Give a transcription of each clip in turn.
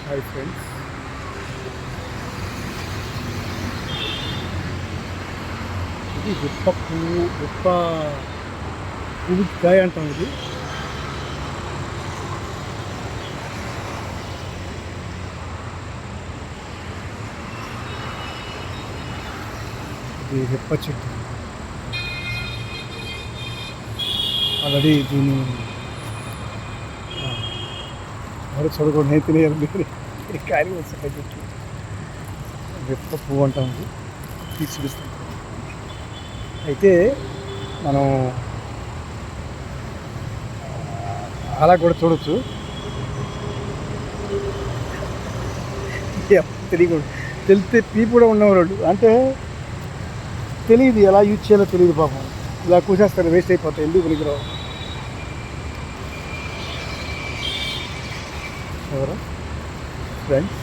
Hi friends, ఇది విప్ప పువ్వు. పువ్వు కాయ అంటాం. ఇది విప్ప చెట్టు. ఆల్రెడీ దీన్ని ఎవరు చూడకూడదు, నేను తినేయాలి కాయలు వస్తాయి. చెట్టు విప్ప పువ్వు అంటాం. ఇది తీసుకొస్తాం. అయితే మనం అలా కూడా చూడొచ్చు. తెలియకూడదు, తెలిస్తే పీపు కూడా ఉన్నవాళ్ళు. అంటే తెలియదు, ఎలా యూజ్ చేయాలో తెలియదు. పాపం ఇలా కూసేస్తారు, వేస్ట్ అయిపోతాయి. ఎందుకు పనికిరావు. ఎవరు ఫ్రెండ్స్,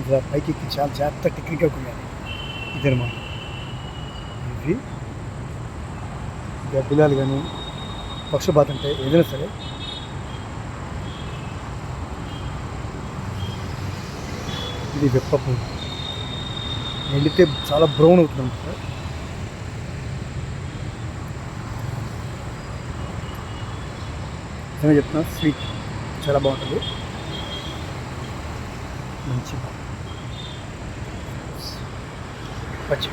ఇలా పైకి ఎక్కి చాలా జాగ్రత్త టెక్నిక్గా కొన్నాను. ఇదనమాట. ఇవి గబ్బిలాలు కానీ పక్షపాత అంటే ఏదైనా సరే ఇది విప్ప పువ్వు. ఎండితే చాలా బ్రౌన్ అవుతుంది అనమాట. నిజంగా చెప్తున్నా, స్వీట్ చాలా బాగుంటుంది. మంచి పచ్చి